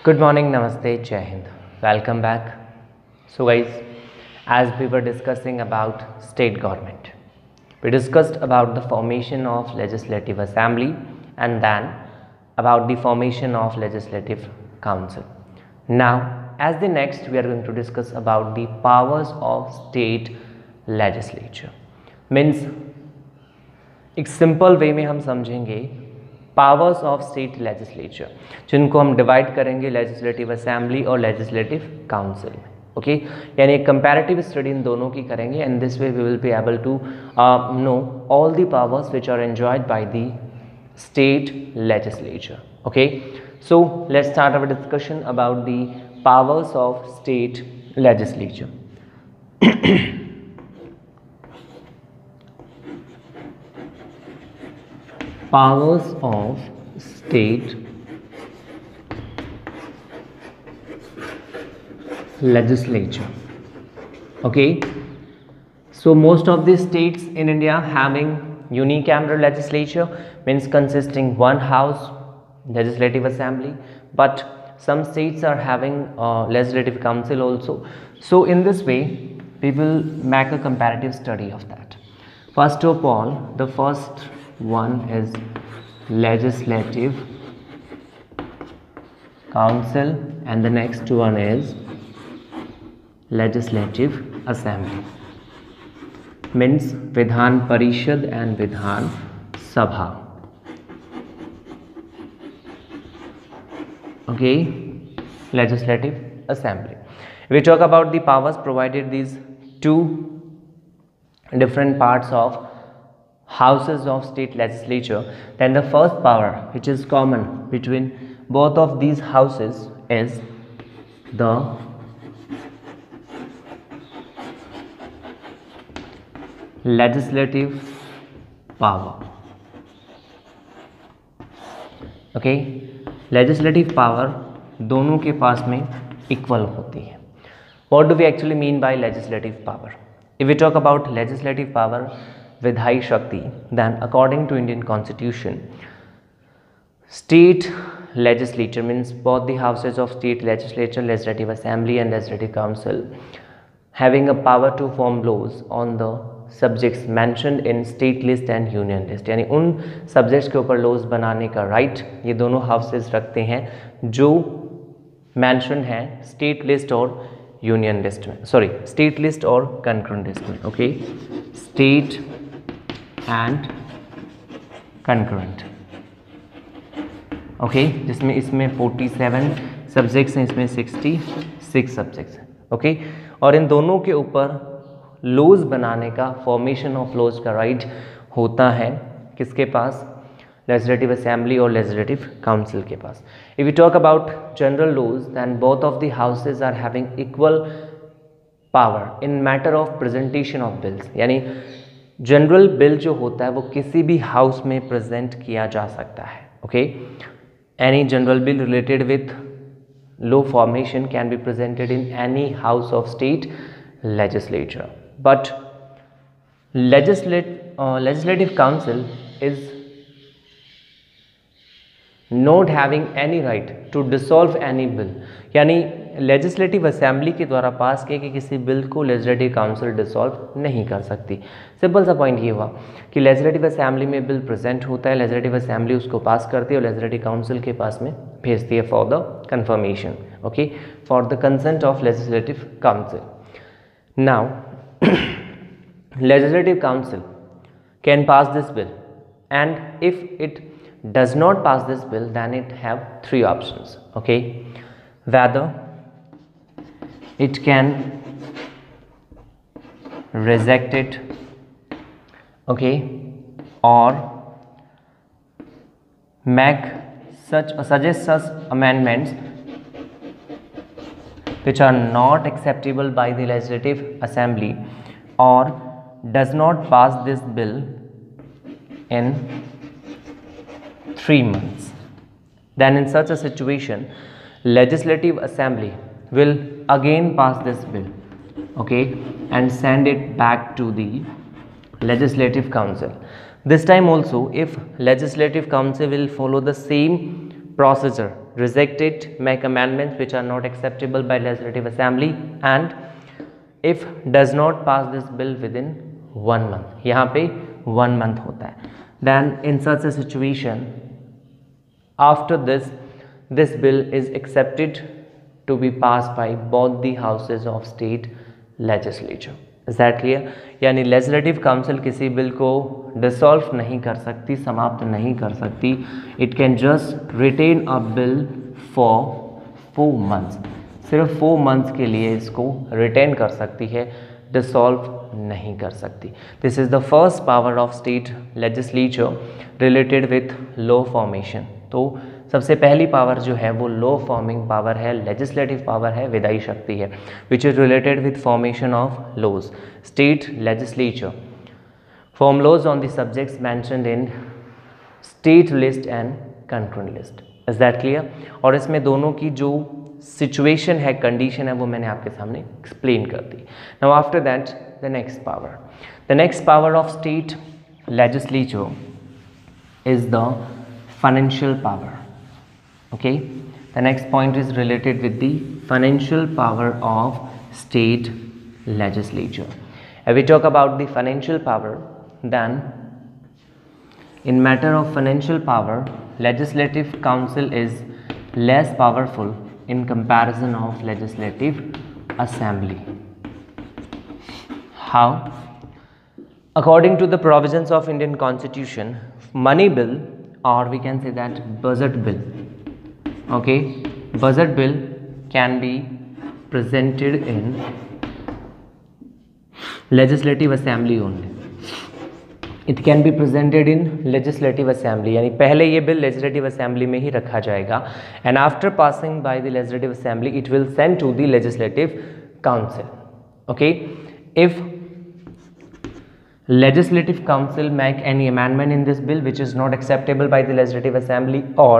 Good morning, Namaste, Jai Hind. Welcome back. So guys, as we were discussing about state government, we discussed about the formation of legislative assembly and then about the formation of legislative council. Now, as the next, we are going to discuss about the powers of state legislature. Means एक simple way में हम समझेंगे powers of state legislature, जिनको हम divide करेंगे legislative assembly और legislative council में. Okay, यानी एक कंपैरेटिव स्टडी इन दोनों की करेंगे and this way we will be able to know all the powers which are enjoyed by the state legislature. Okay, so let's start our discussion about the powers of state legislature. Powers of state legislature. Okay, so most of the states in India having unicameral legislature, means consisting one house legislative assembly, but some states are having legislative council also. So in this way we will make a comparative study of that. First of all, the first one is legislative council and the next one is legislative assembly, means Vidhan Parishad and Vidhan Sabha. Okay, legislative assembly. We talk about the powers provided these two different parts of houses of state legislature, then the first power which is common between both of these houses is the legislative power. Okay, legislative power दोनों के पास में equal होती है. What do we actually mean by legislative power? If we talk about legislative power, Vidhai Shakti, then according to Indian Constitution, state legislature means both the houses of state legislature, legislative assembly and legislative council having a power to form laws on the subjects mentioned in state list and union list. यानी उन subjects के ऊपर laws बनाने का right ये दोनों houses रखते हैं जो mentioned हैं state list और union list में, sorry state list और concurrent list में. Okay, state and concurrent. Okay, जिसमें इसमें 47 सब्जेक्ट्स हैं, इसमें 66 सब्जेक्ट्स हैं. ओके, और इन दोनों के ऊपर लॉज बनाने का, फॉर्मेशन ऑफ लॉज का राइट होता है किसके पास? लेजिस्लेटिव असेंबली और लेजिस्लेटिव काउंसिल के पास. If you talk about general laws, then both of the houses are having equal power in matter of presentation of bills. यानी जनरल बिल जो होता है वो किसी भी हाउस में प्रेजेंट किया जा सकता है. Okay, any general bill related with law formation can be presented in any house of state legislature, but legislative council is not having any right to dissolve any bill. यानी legislative assembly के द्वारा पास किए गए किसी bill को legislative council dissolve नहीं कर सकती. सिंपल सा पॉइंट ये हुआ कि लेजिस्लेटिव असेंबली में बिल प्रेजेंट होता है, लेजिस्लेटिव असेंबली उसको पास करती है और लेजिस्लेटिव काउंसिल के पास में भेजती है for the confirmation. Okay, for the consent of legislative council. Now legislative council can pass this bill and if it does not pass this bill, then it have three options. Okay, whether it can reject it, okay, or make suggest such amendments which are not acceptable by the legislative assembly, or does not pass this bill in 3 months. Then in such a situation, legislative assembly will again pass this bill, okay, and send it back to the legislative council. This time also, if legislative council will follow the same procedure reject it, make amendments which are not acceptable by legislative assembly, and if does not pass this bill within 1 month, यहाँ पे 1 month होता है, then in such a situation after this bill is accepted to be passed by both the houses of state legislature. Is that clear? यानी legislative council किसी bill को dissolve नहीं कर सकती, समाप्त नहीं कर सकती. It can just retain a bill for 4 months, सिर्फ 4 months के लिए इसको रिटेन कर सकती है, डिसॉल्व नहीं कर सकती. This is the first power of state legislature related with law formation. तो सबसे पहली पावर जो है वो लॉ फॉर्मिंग पावर है, लेजिस्लेटिव पावर है, विधायी शक्ति है, which is related with formation of laws. State legislature form laws on the subjects mentioned in state list and control list. Is that clear? और इसमें दोनों की जो सिचुएशन है, कंडीशन है, वो मैंने आपके सामने एक्सप्लेन कर दी. Now after that the next power of state legislature is the financial power. Okay, the next point is related with the financial power of state legislature. If we talk about the financial power, then in matter of financial power, legislative council is less powerful in comparison of legislative assembly. How? According to the provisions of Indian Constitution, money bill, or we can say that budget bill, okay, budget bill can be presented in legislative assembly only. It can be presented in legislative assembly, यानी पहले ये bill legislative assembly में ही रखा जाएगा, and after passing by the legislative assembly it will send to the legislative council. Okay, if legislative council make any amendment in this bill which is not acceptable by the legislative assembly, or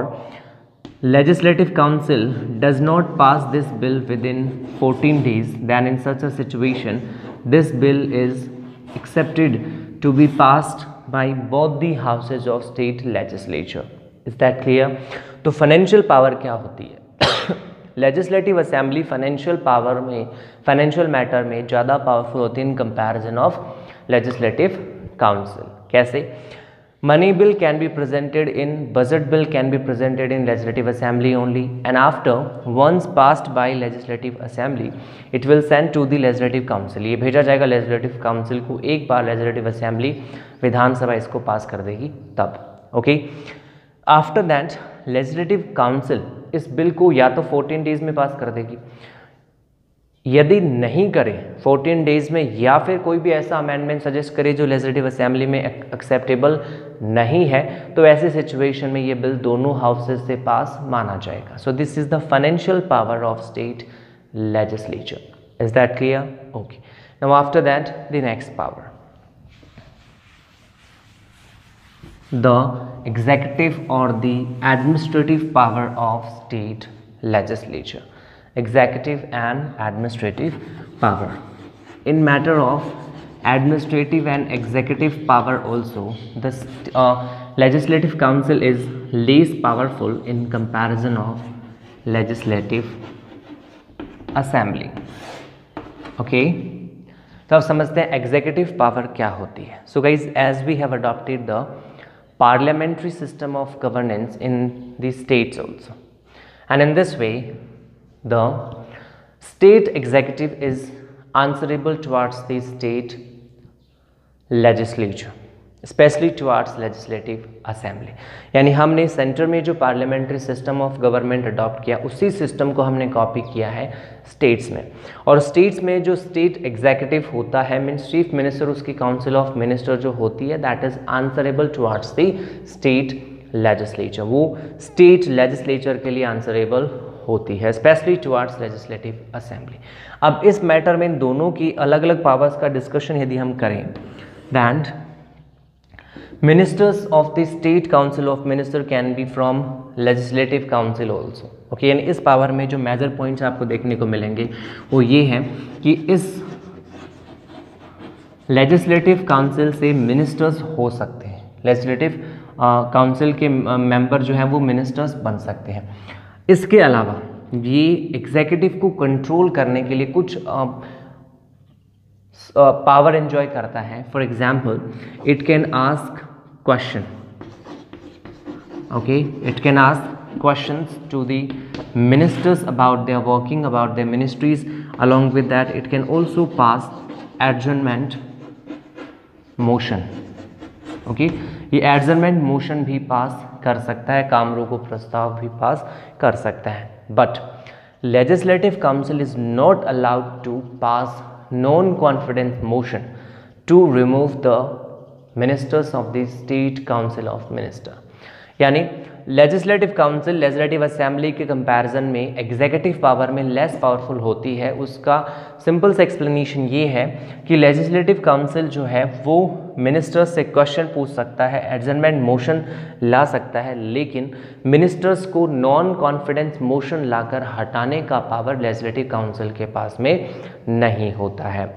legislative council does not pass this bill within 14 days, then in such a situation this bill is accepted to be passed by both the houses of state legislature. Is that clear? तो financial power क्या होती है? Legislative assembly financial power में, financial matter में ज़्यादा powerful होती है in comparison of legislative council. कैसे? Money bill can be presented in, budget bill can be presented in legislative assembly only, and after once passed by legislative assembly it will send to the legislative council. ये भेजा जाएगा legislative council को. एक बार legislative assembly विधानसभा इसको पास कर देगी तब. Okay, after that legislative council इस बिल को या तो 14 डेज में पास कर देगी, यदि नहीं करे 14 डेज में, या फिर कोई भी ऐसा अमेंडमेंट सजेस्ट करे जो लेजिस्लेटिव असेंबली में एक्सेप्टेबल नहीं है, तो ऐसे सिचुएशन में ये बिल दोनों हाउसेस से पास माना जाएगा. So this is the financial power of state legislature. Is that clear? Okay, now after that the next power, the executive और the administrative power of state legislature. Executive and administrative power. In matter of administrative and executive power also, the legislative council is less powerful in comparison of legislative assembly. Okay, तो अब समझते हैं executive power क्या होती है. So guys, as we have adopted the parliamentary system of governance in the states also, and in this way the state executive is answerable towards the state legislature, especially towards legislative assembly. यानी हमने centre में जो parliamentary system of government adopt किया, उसी system को हमने copy किया है स्टेट्स में. और स्टेट्स में जो स्टेट एग्जीक्यूटिव होता है, मीन्स चीफ मिनिस्टर, उसकी काउंसिल ऑफ मिनिस्टर जो होती है, that is answerable towards the state legislature. वो स्टेट लेजिस्लेचर के लिए आंसरेबल होती है, स्पेशली टुवार्ड्स लेजिस्लेटिव असेंबली. अब इस मैटर में इन दोनों की अलग अलग पावर्स का डिस्कशन यदि हम करें, then ministers of the state council of minister can be from legislative council also. Okay, यानी इस पावर में जो मेजर पॉइंट्स आपको देखने को मिलेंगे वो ये हैं कि इस लेजिस्लेटिव काउंसिल से मिनिस्टर्स हो सकते हैं, लेजिस्लेटिव काउंसिल के मेंबर जो हैं वो मिनिस्टर्स बन सकते हैं. इसके अलावा ये एग्जीक्यूटिव को कंट्रोल करने के लिए कुछ पावर एंजॉय करता है. For example, it can ask question. Okay, it can ask questions to the ministers about their working, about their ministries. Along with that, it can also pass adjournment motion. Okay, ये adjournment motion भी पास कर सकता है, काम रोको प्रस्ताव भी पास कर सकता है. But legislative council is not allowed to pass non-confidence motion to remove the ministers of the state council of minister. यानी लेजिस्लेटिव काउंसिल लेजिस्लेटिव असेंबली के कंपैरिजन में एग्जीक्यूटिव पावर में लेस पावरफुल होती है. उसका सिंपल सा एक्सप्लेनेशन ये है कि लेजिस्लेटिव काउंसिल जो है वो मिनिस्टर्स से क्वेश्चन पूछ सकता है, एडजर्नमेंट मोशन ला सकता है, लेकिन मिनिस्टर्स को नॉन कॉन्फिडेंस मोशन लाकर हटाने का पावर लेजिस्लेटिव काउंसिल के पास में नहीं होता है.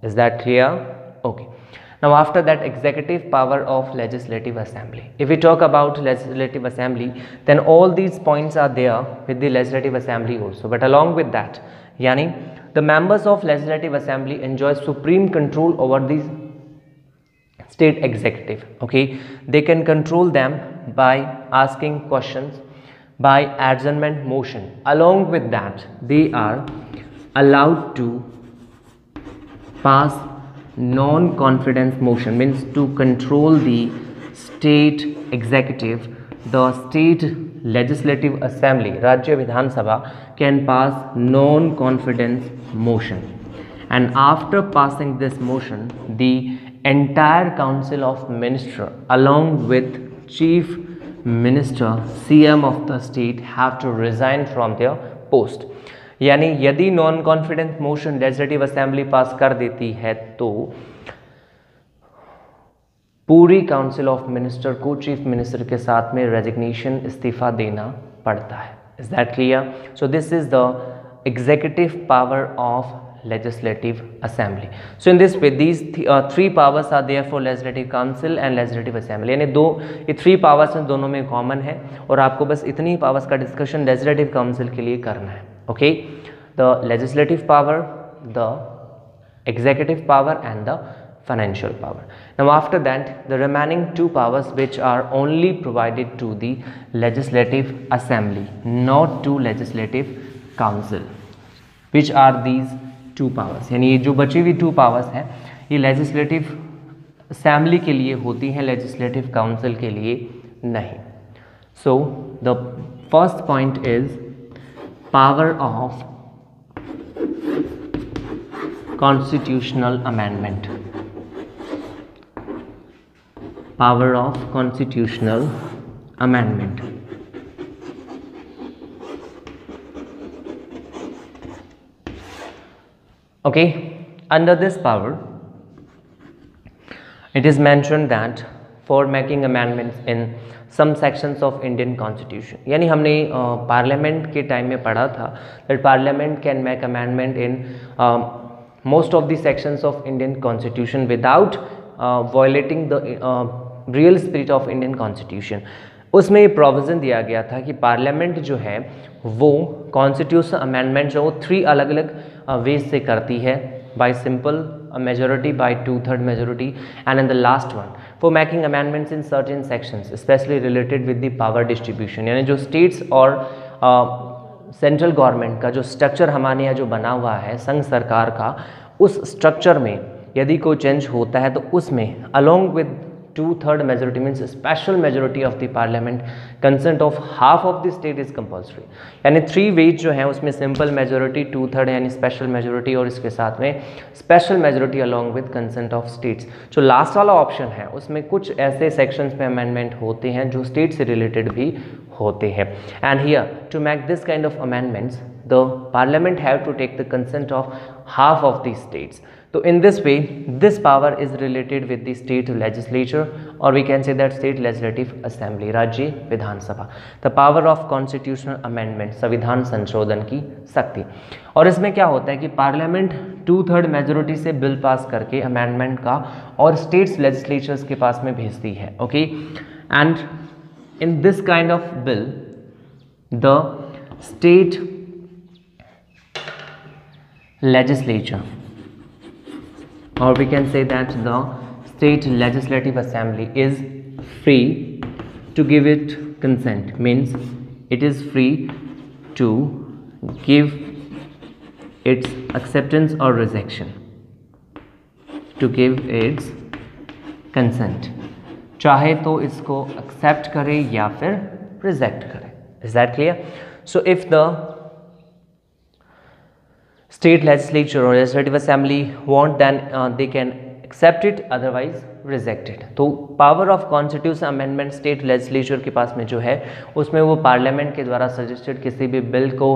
Is that clear? Okay. Now after that, executive power of legislative assembly. If we talk about legislative assembly, then all these points are there with the legislative assembly also. But along with that, yani the members of legislative assembly enjoy supreme control over the state executive. Okay, they can control them by asking questions, by adjournment motion. Along with that, they are allowed to pass non-confidence motion, means to control the state executive. The state legislative assembly, Rajya Vidhan Sabha, can pass non-confidence motion, and after passing this motion, the entire council of minister along with chief minister, CM of the state, have to resign from their post. यानी यदि non confidence motion legislative assembly pass कर देती है तो पूरी council of minister को chief minister के साथ में रेजिग्नेशन, इस्तीफा देना पड़ता है. Is that clear? So this is the executive power of legislative assembly. So in this way these 3 powers are there for legislative council and legislative assembly. यानी ये 3 पावर्स हैं, दोनों में कॉमन है, और आपको बस इतनी पावर्स का डिस्कशन लेजिस्लेटिव काउंसिल के लिए करना है. Okay, the legislative power, the executive power, and the financial power. Now after that, the remaining 2 powers which are only provided to the legislative assembly, not to legislative council. Which are these 2 powers? यानी ये जो बची हुई 2 powers हैं ये legislative assembly के लिए होती हैं, legislative council के लिए नहीं. So the first point is power of constitutional amendment. Power of constitutional amendment. Okay, under this power it is mentioned that for making amendments in some sections of Indian Constitution. यानी हमने parliament के time में पढ़ा था that Parliament can make amendment in most of the sections of Indian Constitution without violating the real spirit of Indian Constitution. उसमें ये provision दिया गया था कि पार्लियामेंट जो है वो कॉन्स्टिट्यूशन अमेंडमेंट जो 3 अलग अलग वेज से करती है, by simple majority, by 2/3 majority, and in the last one for making amendments in certain sections especially related with the power distribution. यानी जो स्टेट्स और सेंट्रल गवर्नमेंट का जो स्ट्रक्चर हमारे यहाँ जो बना हुआ है संघ सरकार का, उस स्ट्रक्चर में यदि कोई चेंज होता है तो उसमें along with 2/3 majority means special majority of the parliament, consent of half of the state is compulsory. यानी 3 वेज जो हैं उसमें सिंपल मेजोरिटी, 2/3 यानी स्पेशल मेजोरिटी, और इसके साथ में special majority along with consent of states. जो लास्ट वाला ऑप्शन है उसमें कुछ ऐसे सेक्शंस में अमेंडमेंट होते हैं जो स्टेट से रिलेटेड भी होते हैं. And here to make this kind of amendments the parliament have to take the consent of half of the states. So in this way this power is related with the state legislature, or we can say that state legislative assembly, Rajya Vidhan Sabha. The power of constitutional amendment, संविधान संशोधन की शक्ति. और इसमें क्या होता है कि पार्लियामेंट 2/3 मेजोरिटी से बिल पास करके अमेंडमेंट का और स्टेट्स लेजिस्लेचर्स के पास में भेजती है. Okay, and in this kind of bill the state legislature, or we can say that the state legislative assembly is free to give it consent, means it is free to give its acceptance or rejection, to give its consent, चाहे तो इसको accept करे या फिर reject करे. Is that clear? So if the state legislature or legislative assembly want, then they can accept it, otherwise reject it. तो power of constitution amendment state legislature के पास में जो है, उसमें वो पार्लियामेंट के द्वारा सजेस्टेड किसी भी बिल को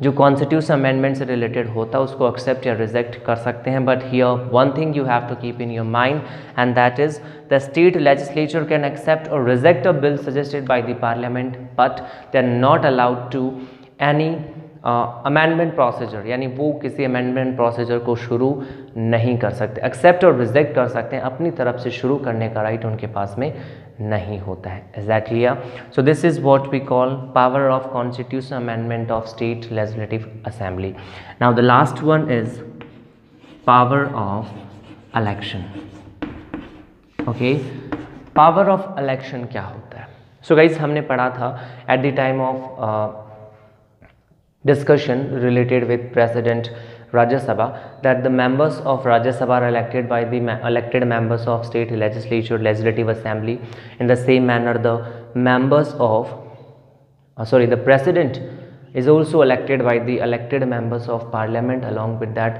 जो कॉन्स्टिट्यूशन अमेंडमेंट से रिलेटेड होता है उसको एक्सेप्ट या रिजेक्ट कर सकते हैं. But here one thing you have to keep in your mind, and that is the state legislature can accept or reject a bill suggested by the parliament, but they are not allowed to any amendment procedure, यानी वो किसी amendment procedure को शुरू नहीं कर सकते. Accept or reject कर सकते हैं, अपनी तरफ से शुरू करने का राइट उनके पास में नहीं होता है. Is that clear? So this is what we call power of constitution amendment of state legislative assembly. Now the last one is power of election. Okay, power of election क्या होता है? सो गाइज हमने पढ़ा था at the time of discussion related with President Rajya Sabha that the members of Rajya Sabha are elected by the elected members of state legislature, legislative assembly. In the same manner, the members of the president is also elected by the elected members of parliament. Along with that,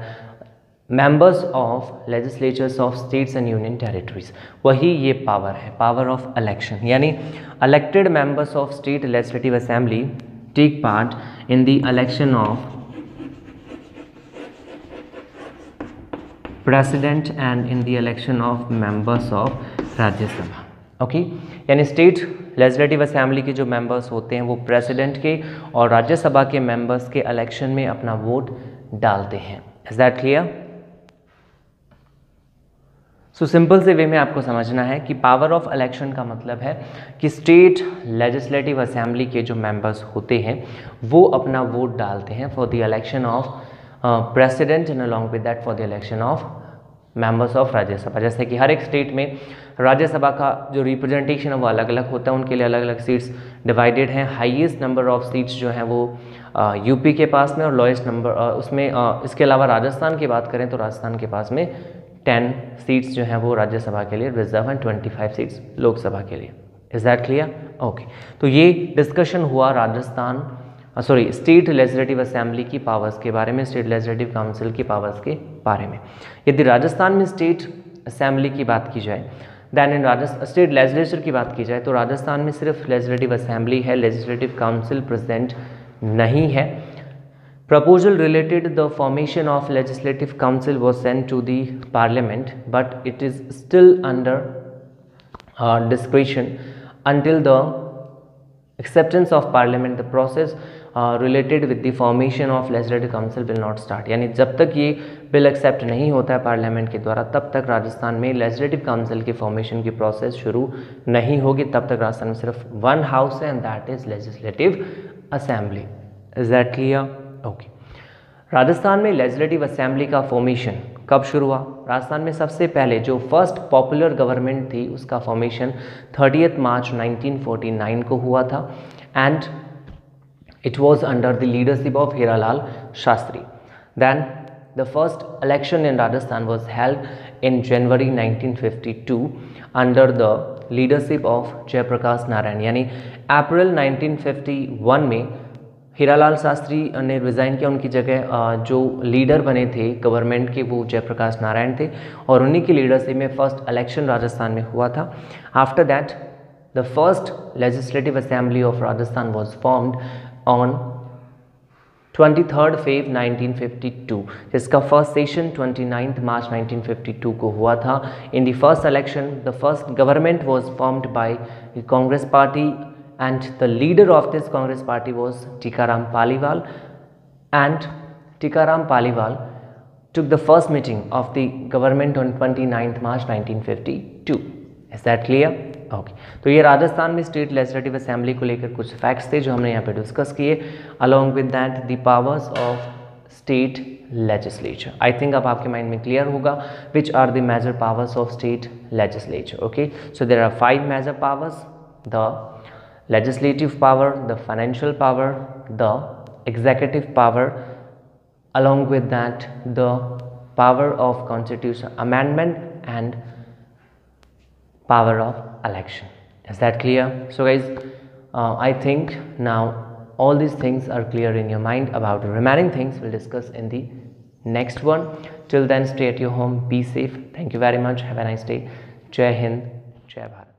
members of legislatures of states and union territories. वही ये power है, power of election. यानी elected members of state legislative assembly take part in the election of president and in the election of members of Rajya Sabha. Okay, यानी state legislative assembly के जो members होते हैं वो president के और राज्यसभा के मेंबर्स के इलेक्शन में अपना वोट डालते हैं. Is that clear? So simple से वे में आपको समझना है कि पावर ऑफ इलेक्शन का मतलब है कि स्टेट लेजिस्लेटिव असेंबली के जो मेंबर्स होते हैं वो अपना वोट डालते हैं for the election of president and along with that for the election of members of Rajya Sabha. जैसे कि हर एक स्टेट में राज्यसभा का जो रिप्रेजेंटेशन है वो अलग अलग होता है, उनके लिए अलग अलग सीट्स डिवाइडेड हैं. हाईएस्ट नंबर ऑफ सीट्स जो हैं वो यूपी के पास में, और लोएस्ट नंबर उसमें इसके अलावा राजस्थान की बात करें तो राजस्थान के पास में 10 सीट्स जो हैं वो राज्यसभा के लिए रिजर्व एंड 25 सीट्स लोकसभा के लिए. Is that clear? ओके, तो ये डिस्कशन हुआ स्टेट लेजिस्लेटिव असेंबली की पावर्स के बारे में, स्टेट लेजिस्लेटिव काउंसिल की पावर्स के बारे में. यदि राजस्थान में स्टेट असेंबली की बात की जाए, दैन इन स्टेट लेजिस्लेचर की बात की जाए तो राजस्थान में सिर्फ लेजिस्लेटिव असेंबली है, लेजिस्लेटिव काउंसिल प्रेजेंट नहीं है. Proposal related the formation of legislative council was sent to the parliament, but it is still under discretion until the acceptance of parliament. The process related with the formation of legislative council will not start. यानी जब तक ये bill accept नहीं होता है parliament के द्वारा तब तक राजस्थान में लेजिस्लेटिव काउंसिल के फॉर्मेशन की प्रोसेस शुरू नहीं होगी. तब तक राजस्थान में सिर्फ वन हाउस है and that is legislative assembly. Is that clear? Okay, Rajasthan में लेजिस्लेटिव असेंबली का फॉर्मेशन कब शुरू हुआ? राजस्थान में सबसे पहले जो फर्स्ट पॉपुलर गवर्नमेंट थी उसका फॉर्मेशन 30 मार्च 1949 को हुआ था and it was under the leadership of Hiralal Shastri. Then the first election in Rajasthan was held in January 1952 under the leadership of Jayaprakash Narayan. यानी अप्रैल 1951 में हीरालाल शास्त्री ने रिज़ाइन किया, उनकी जगह जो लीडर बने थे गवर्नमेंट के वो जयप्रकाश नारायण थे और उन्हीं की लीडरशिप में फर्स्ट इलेक्शन राजस्थान में हुआ था. After that the first legislative assembly of Rajasthan was formed on 23 Feb 1952, जिसका फर्स्ट सेशन 29 मार्च 1952 को हुआ था. In the first election the first government was formed by Congress party and the leader of this Congress party was Tikaram Paliwal, and Tikaram Paliwal took the first meeting of the government on 29th March 1952. Is that clear? Okay तो ये राजस्थान में state legislative assembly को लेकर कुछ facts थे जो हमने यहाँ पे डिस्कस किए। Along with that the powers of state legislature. I think अब आपके माइंड में क्लियर होगा which are the major powers of state legislature. Okay so there are 5 major powers, the legislative power, the financial power, the executive power, along with that the power of constitution amendment and power of election. Is that clear? So guys, I think now all these things are clear in your mind. About the remaining things we'll discuss in the next one. Till then, stay at your home, be safe. Thank you very much. Have a nice day. Jai Hind, Jai Bharat.